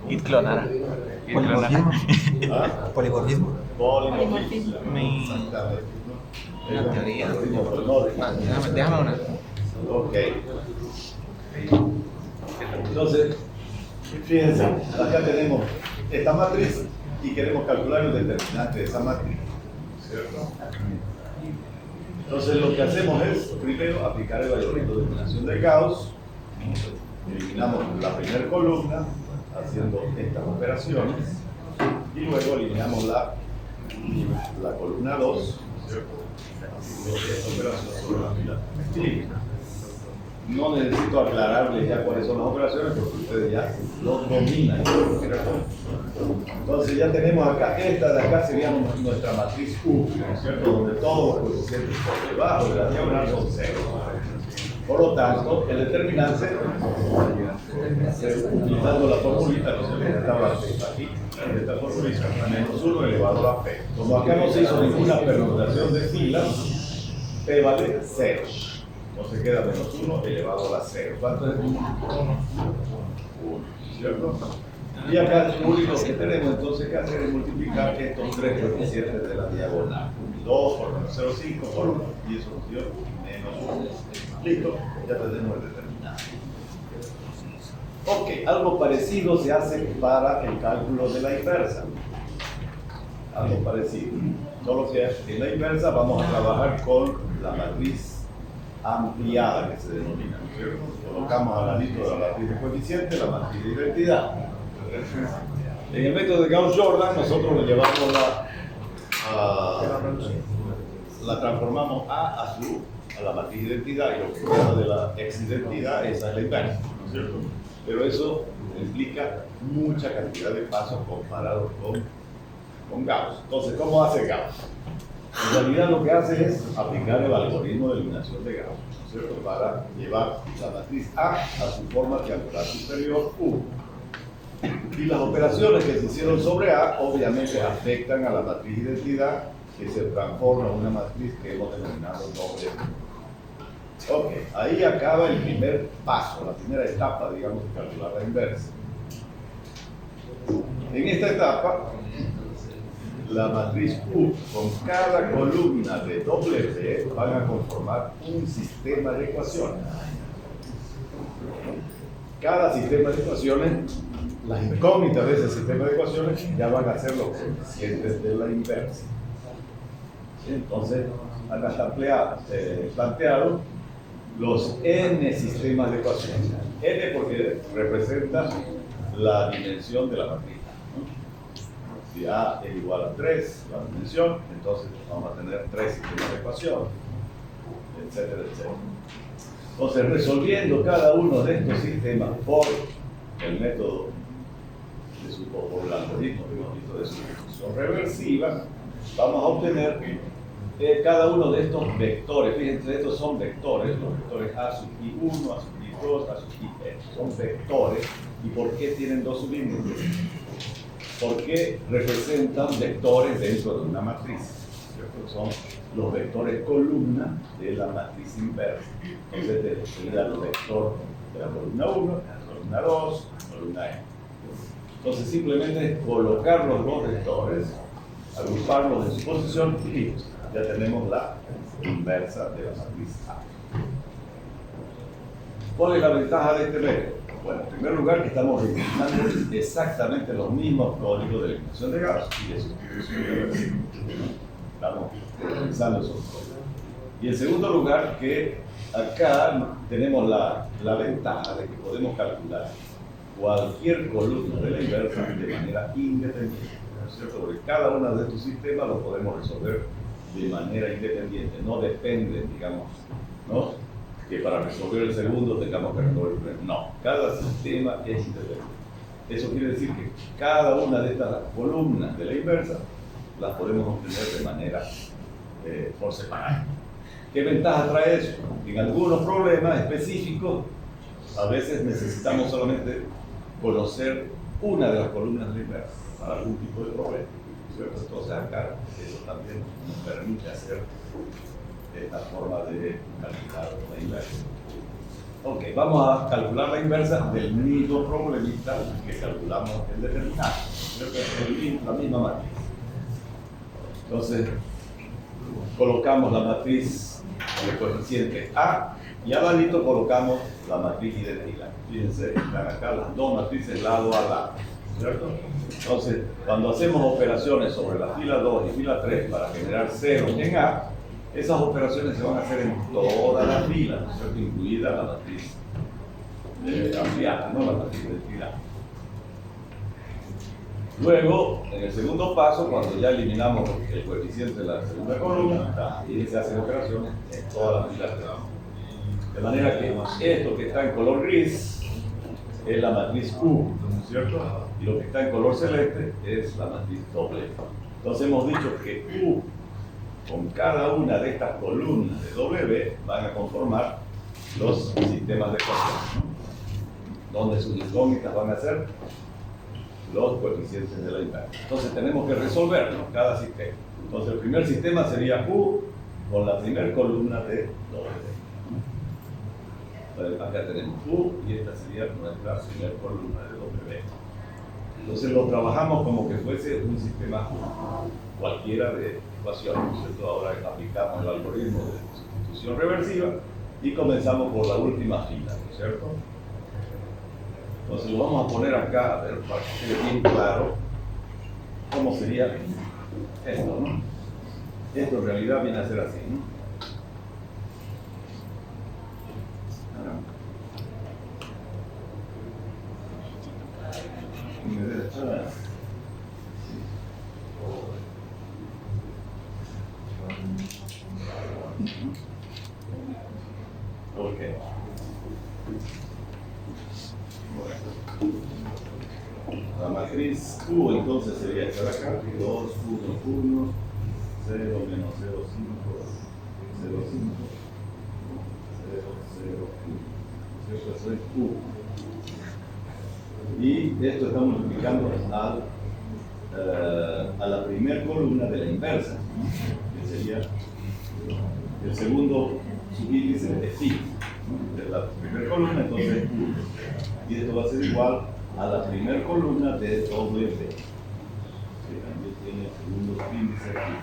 Y clonar. Polimorfismo. ¿Ah? Polimorfismo. Polimorfismo. Exactamente. Una teoría. Déjame una. Ok. Entonces, fíjense, acá tenemos esta matriz y queremos calcular el determinante de esa matriz, ¿cierto? Entonces lo que hacemos es, primero, aplicar el algoritmo de eliminación de Gauss. Eliminamos la primera columna haciendo estas operaciones y luego eliminamos la columna 2, ¿cierto? Haciendo esta operación sobre la fila. Sí. No necesito aclararles ya cuáles son las operaciones porque ustedes ya lo dominan. Entonces ya tenemos acá, esta de acá sería nuestra matriz U, ¿cierto? Donde todos los coeficientes por debajo de la diagonal son cero. Por lo tanto, el determinante, utilizando la formulita que se les estaba aquí, esta formulita, menos 1 elevado a P. Como acá no se hizo ninguna permutación de filas, P vale 0. Entonces queda menos 1 elevado a 0. ¿Cuánto es 1? 1, ¿cierto? Y acá lo único que tenemos entonces que hacer es multiplicar estos tres coeficientes de la diagonal. 2 por menos 0,5 por 1. Y eso nos dio menos 1. Listo, ya tenemos el determinante. Ok, algo parecido se hace para el cálculo de la inversa. Algo parecido. Solo que en la inversa vamos a trabajar con la matriz ampliada que se denomina, ¿no es cierto? Colocamos al ladito de la matriz de coeficiente la matriz de identidad. En el método de Gauss-Jordan nosotros lo llevamos la transformamos a la matriz de identidad y lo que queda de la ex-identidad esa es la inversa, ¿no es cierto? Pero eso implica mucha cantidad de pasos comparados con Gauss. Entonces, ¿cómo hace Gauss? En realidad lo que hace es aplicar el algoritmo de eliminación de Gauss, ¿cierto? Para llevar la matriz A a su forma triangular superior U. Y las operaciones que se hicieron sobre A obviamente afectan a la matriz de identidad que se transforma en una matriz que hemos denominado doble. Ok, ahí acaba el primer paso, la primera etapa, digamos, de calcular la inversa. En esta etapa, la matriz U con cada columna de doble P van a conformar un sistema de ecuaciones. Cada sistema de ecuaciones, las incógnitas de ese sistema de ecuaciones ya van a ser los coeficientes de la inversa. ¿Sí? Entonces, acá está planteado los n sistemas de ecuaciones. N porque representa la dimensión de la matriz. Si A es igual a 3, la dimensión, entonces vamos a tener 3 sistemas de ecuaciones, etcétera, etcétera. Entonces, resolviendo cada uno de estos sistemas por el método por el algoritmo que hemos visto de sustitución reversiva, vamos a obtener cada uno de estos vectores. Fíjense, estos son vectores, los vectores A sub I1, A sub I2, A sub I son vectores. ¿Y por qué tienen dos sublímites? Porque representan vectores dentro de una matriz, ¿cierto? Son los vectores columna de la matriz inversa. Entonces sería el vector de la columna 1, la columna 2, la columna N. Entonces simplemente es colocar los dos vectores, agruparlos en su posición y listo. Ya tenemos la inversa de la matriz A. ¿Cuál es la ventaja de este método? Bueno, en primer lugar que estamos utilizando exactamente los mismos códigos de eliminación de Gauss y de sustitución reversible. Estamos utilizando esos códigos. Y en segundo lugar que acá tenemos la ventaja de que podemos calcular cualquier columna de la inversa de manera independiente, ¿no es cierto? Porque cada uno de estos sistemas lo podemos resolver de manera independiente, no dependen, digamos, ¿no? Que para resolver el segundo tengamos que resolver el primero. No, cada sistema es independiente. Eso quiere decir que cada una de estas columnas de la inversa las podemos obtener de manera por separado. ¿Qué ventaja trae eso? En algunos problemas específicos, a veces necesitamos solamente conocer una de las columnas de la inversa para algún tipo de problema, ¿cierto? Entonces acá eso también nos permite hacer esta forma de calcular la inversa. Ok, vamos a calcular la inversa del mismo problemita que calculamos el determinante, ¿cierto? Es la misma matriz. Entonces, colocamos la matriz de coeficiente A y abajito colocamos la matriz identidad. Fíjense, están acá las dos matrices lado a lado, ¿cierto? Entonces, cuando hacemos operaciones sobre la fila 2 y fila 3 para generar ceros en A, esas operaciones se van a hacer en toda la fila, ¿no es cierto? Incluida la matriz ampliada, ¿no? La matriz identidad. Luego, en el segundo paso, cuando ya eliminamos el coeficiente de la segunda columna, y se hacen operaciones en todas las filas de abajo. De manera que esto que está en color gris es la matriz U, ¿no es cierto? Y lo que está en color celeste es la matriz W. Entonces hemos dicho que U, con cada una de estas columnas de W, van a conformar los sistemas de ecuaciones, ¿no? Donde sus incógnitas van a ser los coeficientes de la inversa. Entonces tenemos que resolverlo, cada sistema. Entonces el primer sistema sería U con la primera columna de W. Acá tenemos U y esta sería nuestra primera columna de W. Entonces lo trabajamos como que fuese un sistema cualquiera de ecuaciones, ¿cierto? Ahora aplicamos el algoritmo de sustitución reversiva y comenzamos por la última fila, ¿no es cierto? Entonces lo vamos a poner acá, a ver, para que quede bien claro cómo sería esto, ¿no? Esto en realidad viene a ser así, ¿no? Ok. La matriz Q entonces sería esta de acá, 2, 1, 1, 0, menos 0, 5, 0, 5, 0, 0, 1. Eso es Q. Y esto está multiplicando a la primera columna de la inversa, ¿no? Que sería el segundo subíndice de phi, ¿no? De la primera columna, entonces Q. Y esto va a ser igual a la primera columna de W, que también tiene el segundo subíndice aquí.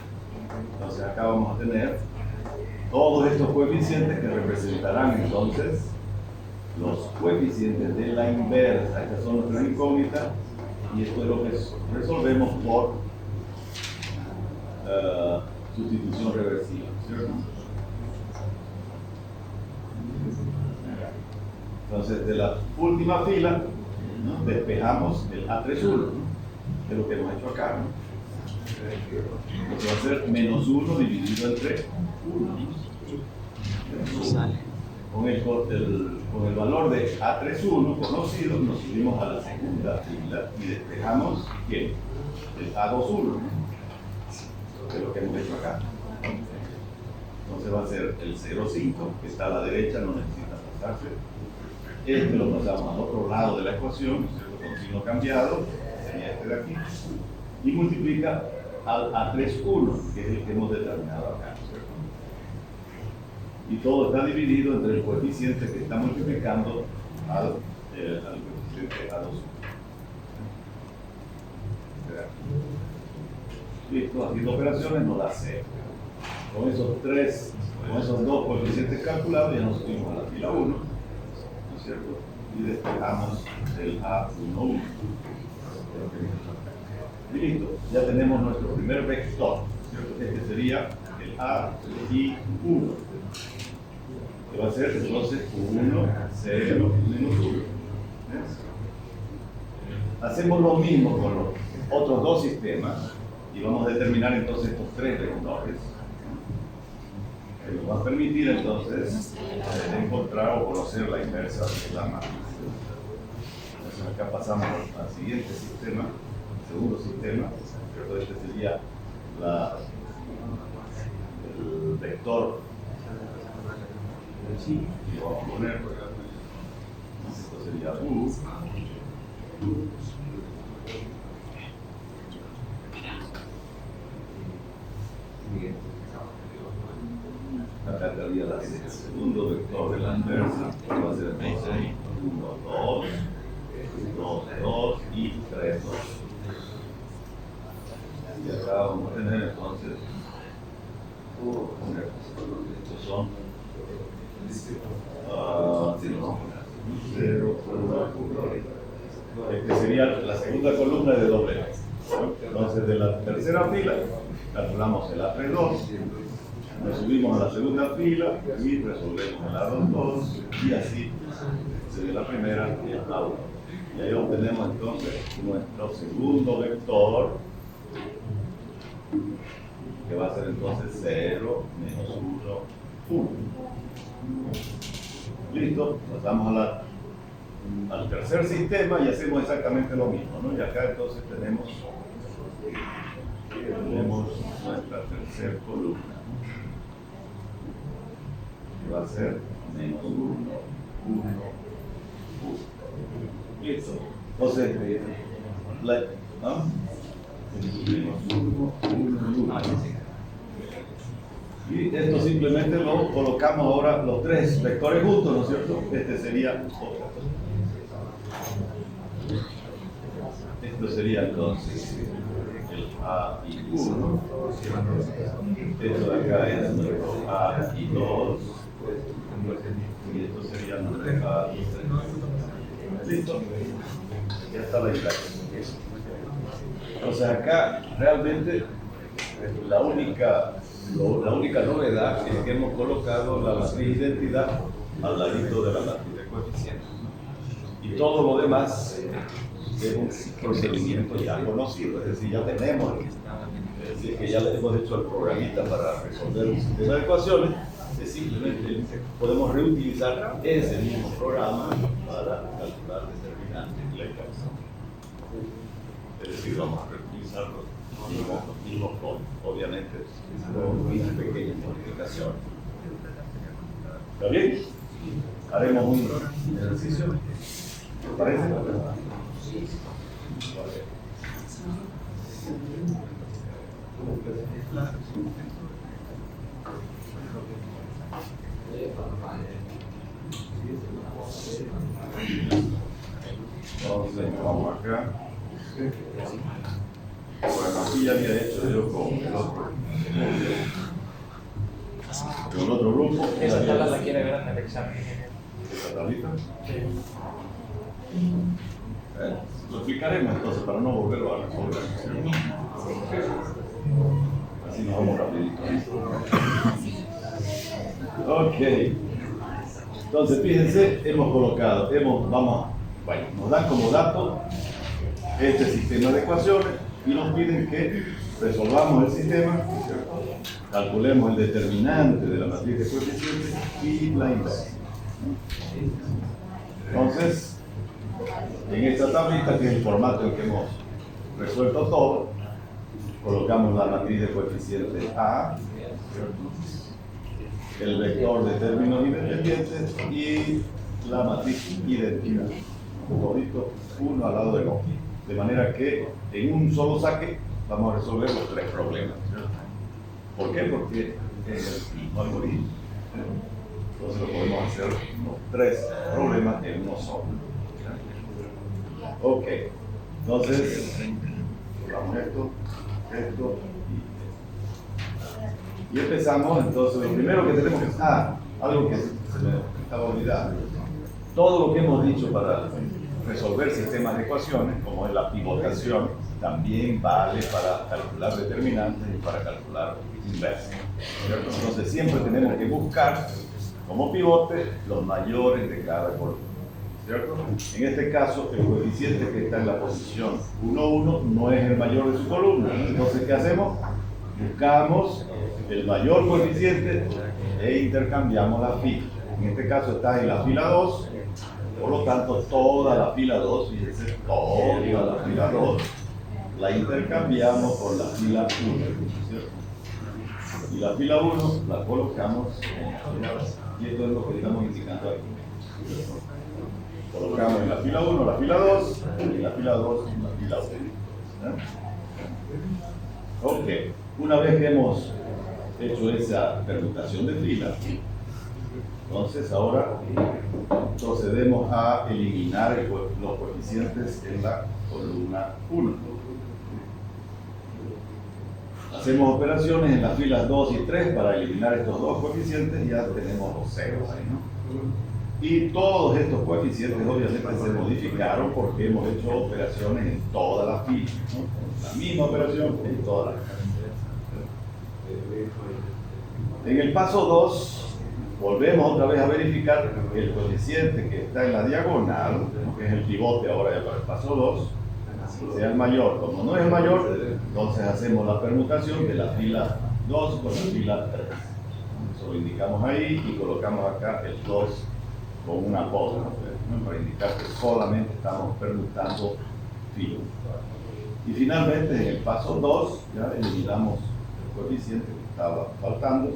Entonces acá vamos a tener todos estos coeficientes que representarán entonces los coeficientes de la inversa. Estas son nuestras incógnitas y esto es lo que resolvemos por sustitución reversiva, ¿cierto? Entonces, de la última fila, ¿no? Despejamos el A31, ¿no? Que es lo que hemos hecho acá, ¿no? Entonces va a ser menos 1 dividido entre 1. Sale. Con el valor de A31 conocido, nos subimos a la segunda fila y despejamos ¿quién? El A21, ¿no? Que es lo que hemos hecho acá. Entonces va a ser el 0,5, que está a la derecha, no necesita pasarse. Este lo pasamos al otro lado de la ecuación, ¿cierto? Con signo cambiado, sería este de aquí, y multiplica al A31, que es el que hemos determinado acá, ¿cierto? Y todo está dividido entre el coeficiente que está multiplicando al coeficiente A21. Listo, haciendo operaciones nos da 0. Con esos dos coeficientes calculados ya nos subimos a la fila 1, ¿no es cierto? Y despejamos el A11. Y listo, ya tenemos nuestro primer vector, ¿cierto? Este sería el AI1, que va a ser entonces 1, 0, menos 1. Hacemos lo mismo con los otros dos sistemas y vamos a determinar entonces estos tres vectores, que nos va a permitir entonces encontrar o conocer la inversa de la matriz. Entonces acá pasamos al siguiente sistema, segundo sistema, ¿cierto? Este sería el vector. Y lo vamos a poner, esto sería U. Acá estaría el segundo vector de la inversa, que va a ser 1, 2, 2, 2 y y 3, 2. Y acá vamos a tener entonces, estos son 0, 1. Este sería la segunda columna de doble A. Entonces, de la tercera fila, calculamos el AP2, nos subimos a la segunda fila y resolvemos el A2, y así se ve la primera y el A1. Y ahí obtenemos entonces nuestro segundo vector, que va a ser entonces 0, menos 1, 1. Listo, pasamos al tercer sistema y hacemos exactamente lo mismo, ¿no? Y acá entonces tenemos nuestra tercera columna, que va a ser menos 1, 1, 1. Listo. Entonces, ¿no? Menos 1, 1, 1. Y esto simplemente lo colocamos ahora los tres vectores juntos, ¿no es cierto? Este sería otra. Esto sería entonces el A y 1. Esto de acá es nuestro A y 2. Y esto sería nuestro A y 3. ¿Listo? Ya está la imagen. Entonces acá realmente la única novedad es que hemos colocado la matriz de identidad al ladito de la matriz de coeficientes. Y todo lo demás es un procedimiento ya conocido, es decir, ya tenemos, es decir, que ya le hemos hecho el programita para resolver un sistema de ecuaciones, es simplemente podemos reutilizar ese mismo programa para calcular determinantes y la ecuación. Es decir, vamos a reutilizar los mismos con, obviamente, con pequeñas modificaciones. ¿Está bien? Haremos un ejercicio. ¿Te parece? Entonces, vamos acá. Bueno, aquí ya había hecho yo con el otro grupo. Esa tabla la quiere ver en el examen. ¿Esa tablita? Lo explicaremos entonces para no volverlo a resolver. Así nos vamos rapidito. Ok. Entonces, fíjense, hemos colocado, nos dan como dato este sistema de ecuaciones y nos piden que resolvamos el sistema, calculemos el determinante de la matriz de coeficientes y la inversa. Entonces, en esta tablita, que es el formato en que hemos resuelto todo, colocamos la matriz de coeficientes A, el vector de términos independientes y la matriz identidad, todito uno al lado del otro, de manera que en un solo saque vamos a resolver los tres problemas. ¿Por qué? Porque es el mismo algoritmo. Entonces lo podemos hacer los tres problemas en uno solo. Ok, entonces vamos esto y empezamos. Entonces lo primero que tenemos que algo que se me estaba olvidando, todo lo que hemos dicho para resolver sistemas de ecuaciones, como es la pivotación, también vale para calcular determinantes y para calcular inversas, ¿cierto? Entonces siempre tenemos que buscar como pivote los mayores de cada columna, ¿cierto? En este caso, el coeficiente que está en la posición 1, 1 no es el mayor de su columna, ¿no? Entonces, ¿qué hacemos? Buscamos el mayor coeficiente e intercambiamos la fila. En este caso está en la fila 2, por lo tanto toda la fila 2, fíjense, toda la fila 2 la intercambiamos por la fila 1, ¿cierto? Y la fila 1 la colocamos en la fila 2. Y esto es lo que estamos indicando aquí. Colocamos en la fila 1 la fila 2, y en la fila 2 la fila 1. Ok, una vez que hemos hecho esa permutación de fila, Entonces ahora procedemos a eliminar los coeficientes en la columna 1. Hacemos operaciones en las filas 2 y 3 para eliminar estos dos coeficientes y ya tenemos los ceros ahí, ¿no? Y todos estos coeficientes obviamente se modificaron porque hemos hecho operaciones en todas las filas, ¿no? La misma operación en todas las filas. En el paso 2 volvemos otra vez a verificar el coeficiente que está en la diagonal, ¿no? Que es el pivote ahora ya para el paso 2, sea el mayor. Como no es el mayor, entonces hacemos la permutación de la fila 2 con la fila 3. Eso lo indicamos ahí y colocamos acá el 2 con una apóstrofe, ¿no? Para indicar que solamente estamos permutando filas. Y finalmente en el paso 2 ya eliminamos el coeficiente que estaba faltando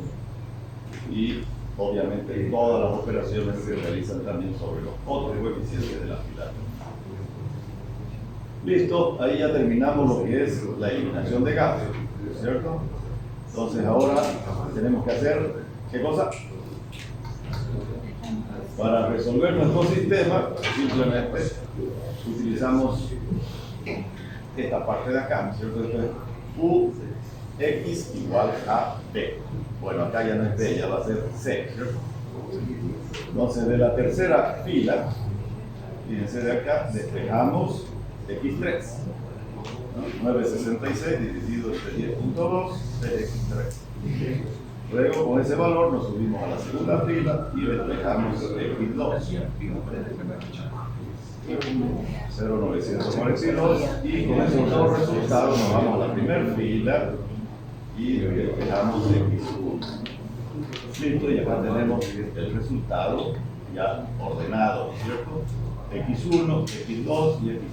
y obviamente todas las operaciones se realizan también sobre los otros coeficientes de la fila. Listo, ahí ya terminamos lo que es la eliminación de Gauss, ¿cierto? Entonces ahora tenemos que hacer, ¿qué cosa? Para resolver nuestro sistema, simplemente utilizamos esta parte de acá, ¿cierto? Esto es Ux igual a B. Bueno, acá ya no es B, ya va a ser C, ¿cierto? Entonces de la tercera fila, fíjense de acá, despejamos X3, ¿no? 966 dividido entre 10.2 es X3. Luego con ese valor nos subimos a la segunda fila y despejamos X2, 0,942, y con esos dos resultados nos vamos a la primera fila y despejamos X1. Listo, y acá tenemos el resultado ya ordenado, ¿cierto? X1, X2 y X3.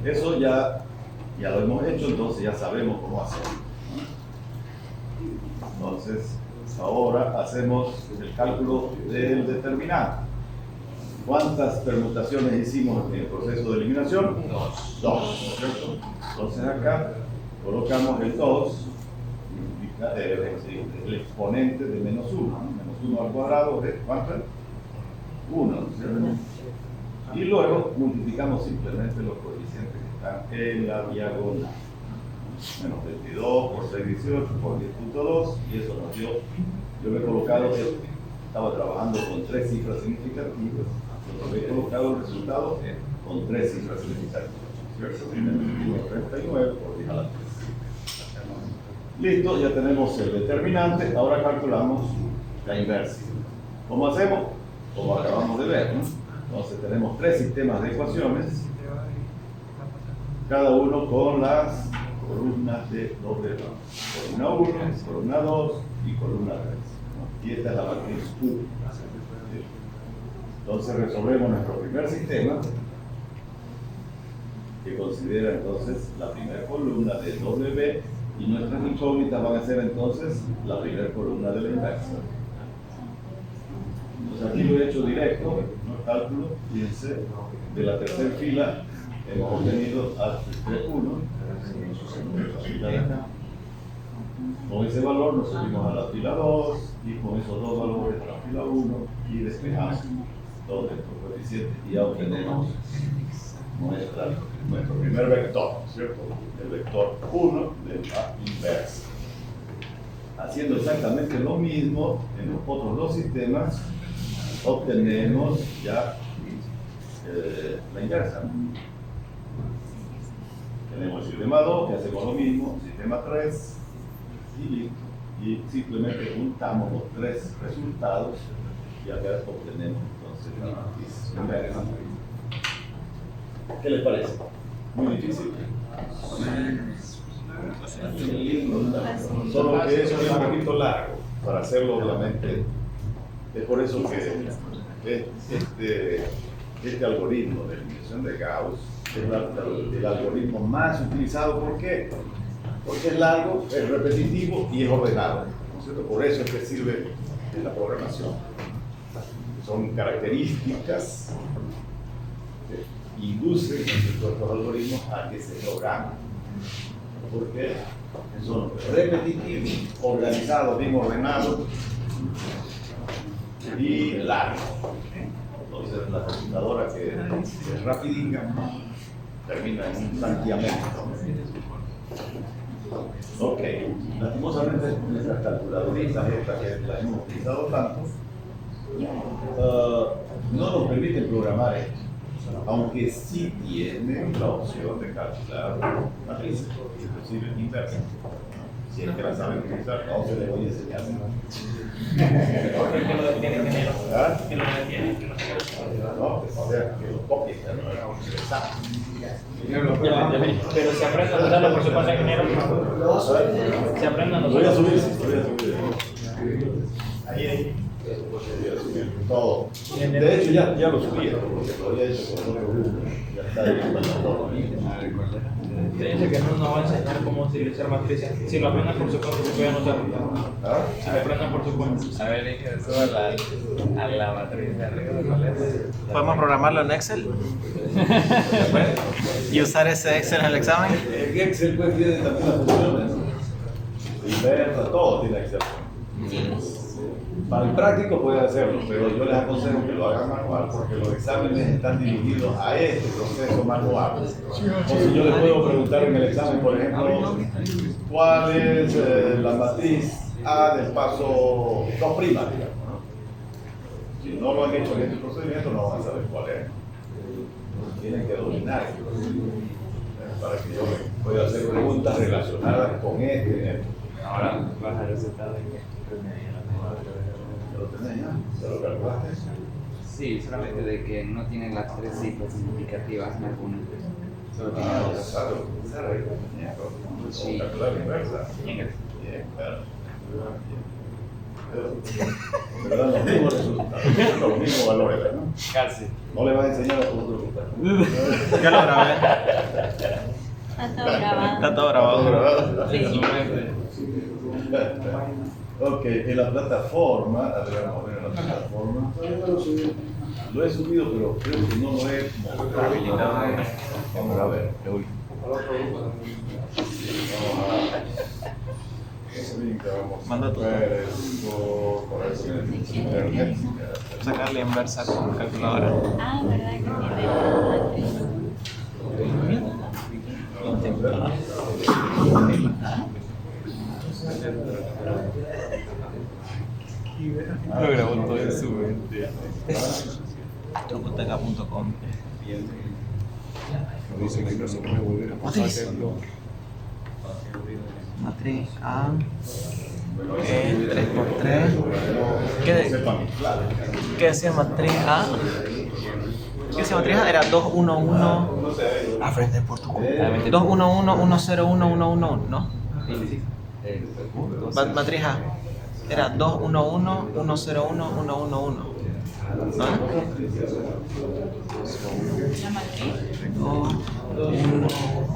Eso ya lo hemos hecho, entonces ya sabemos cómo hacerlo. Entonces, ahora hacemos el cálculo del determinante. ¿Cuántas permutaciones hicimos en el proceso de eliminación? Dos, ¿cierto? Entonces acá colocamos el 2, el exponente de menos 1. Menos 1 al cuadrado es ¿cuánto? 1, ¿cierto? Y luego multiplicamos simplemente los coeficientes que están en la diagonal. Menos 22 por 6, 18 por 10.2, y eso nos dio, yo me he colocado, estaba trabajando con 3 cifras significativas, entonces he colocado el resultado con 3 cifras significativas, ¿cierto? Primero 39 por 10 a la 3. Listo, ya tenemos el determinante, ahora calculamos la inversa. ¿Cómo hacemos? Como acabamos de ver, ¿no? Entonces tenemos 3 sistemas de ecuaciones, cada uno con las columnas de doble rango. Columna 1, columna 2 y columna 3, ¿no? Y esta es la matriz U. Entonces resolvemos nuestro primer sistema, que considera entonces la primera columna de W, y nuestras incógnitas van a ser entonces la primera columna de la inversa. Entonces aquí lo he hecho directo, no cálculo, fíjense, de la tercera fila hemos obtenido H31, con ese valor nos subimos a la fila 2 y con esos dos valores a la fila 1 y despejamos todos estos coeficientes y ya obtenemos nuestro primer vector, ¿cierto? El vector 1 de la inversa. Haciendo exactamente lo mismo en los otros dos sistemas, obtenemos ya la inversa. Tenemos el sistema 2, que hacemos lo mismo, sistema 3, y listo. Y simplemente juntamos los 3 resultados y acá obtenemos entonces la matriz inversa. ¿Qué les parece? Muy difícil. Solo que eso es un poquito largo para hacerlo, obviamente. Es por eso que este algoritmo de eliminación de Gauss es el algoritmo más utilizado. ¿Por qué? Porque es largo, es repetitivo y es ordenado, ¿no es cierto? Por eso es que sirve en la programación. Son características que inducen estos algoritmos a que se programen. Porque son repetitivos, organizados, bien ordenados, y largo. Entonces la computadora que es rapidita termina en un santiamento. Ok, lastimosamente nuestras calculadoras estas que las hemos utilizado tanto no nos permiten programar esto, aunque sí tienen la opción de calcular matrices, inclusive inversas. Si es que la saben utilizar, no se les voy a enseñar. Que lo detiene ingeniero. ¿Ah? Que lo detiene. No, o sea, que lo copien, Pero si aprenden a usarlo por su cuenta, ingeniero. Si aprenden a Lo voy a usarlo. subir, sí, lo voy a subir. Ahí. Todo. De hecho, ya lo subí, porque lo había hecho con otro. Ya está ahí para todo. Se dice que no nos va a enseñar cómo utilizar matrices. Si lo aprenden por su cuenta, se pueden usar. ¿Ah? Si lo aprenden por su cuenta. A ver, dije, suba a la matriz de arriba. ¿Podemos programarlo en Excel? ¿Y usar ese Excel en el examen? El Excel pues tiene también las funciones. Inversa, todo tiene Excel. Para el práctico puede hacerlo, pero yo les aconsejo que lo hagan manual porque los exámenes están dirigidos a este proceso manual. Entonces yo les puedo preguntar en el examen, por ejemplo, ¿cuál es la matriz A del paso 2', digamos, ¿no? Si no lo han hecho en este procedimiento, no van a saber cuál es. Tienen que dominar para que yo pueda hacer preguntas relacionadas con este. Ahora vas a resultado de que ¿Lo tenés ya? ¿Se lo calculaste? sí, solamente de que no tienen las tres cifras significativas en alguna. Solo tiene dos. ¿Sabe utilizar ahí? Sí. Calcular inversa. Bien, claro. ¿Verdad? Los mismos resultados, los mismos valores, ¿no? Casi. No le vas a enseñar a tu otro grupo. Ya lo grabé. Está todo grabado. Está todo grabado. Sí. Ok, en la plataforma, a ver, vamos a ver en la plataforma. Lo he subido, pero creo que no lo he habilitado. Vamos a ver. Manda Vamos tú. a ver esto, por eso en internet. Sacar la inversa con calculadora. Ah, ¿verdad que tiene Lo grabó todo en su mente. Trucoteca.com. Dice que no se puede volver a pasar. Matriz A. 3×3. ¿Qué decía matriz A? ¿Qué decía matriz A? Era 2, 1, 1. Aprende por tu cuenta. 2, 1, 1, 1, 0, 1, 1, 1, 1, ¿no? Matriz A. Era 2, 1, 1, 1, 0, 1, 1, 1, 1. ¿No? 2,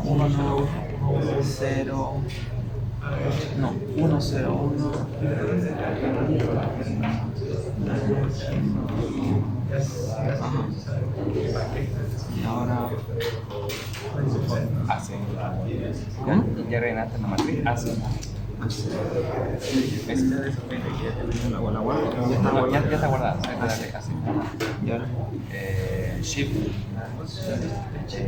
1, 1, 0. No, 1, 0, 1. Ajá. Y ahora. Así. ¿Cómo? Ya rellenaste la matriz. Así. Ya está guardada. Hay que darle así. Y ahora. Shift.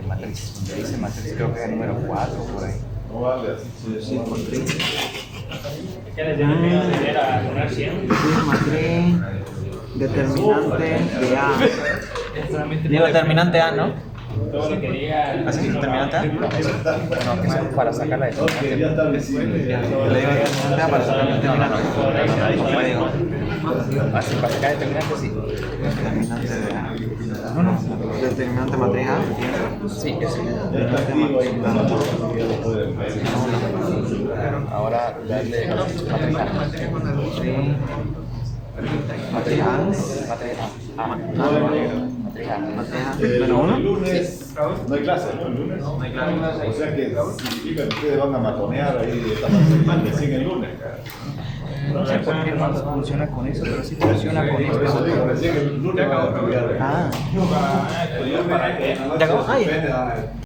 Matriz. Donde dice matriz, creo que es el número 4 por ahí. No vale así. ¿Qué les tiene miedo de ir a poner 100? Matriz. Determinante de A. Digo determinante A, ¿no? Todo lo que diga. ¿Así? ¿Determinante A? No, que son para sacar la Ok, ya está visible. Le digo determinante A para sacar el determinante. ¿Cómo digo? Así, para sacar el determinante, sí. Determinante de A. Determinante matriz A. Sí, ese. Ya está activo ahí, ya lo pueden ver. Ahora darle matriz A. Matriz A. Matriz A. Matriz A. Matriz A. El Menos 1. lunes no hay clase, ¿no? El lunes. No hay clase. O sea que significa que ustedes van a matonear ahí esta mañana recién el lunes. No sé por qué no funciona con eso, pero sí funciona con Por eso esto. digo, recién el lunes van a cambiar. Ah. El lunes, ¿Ya acabó? Ay.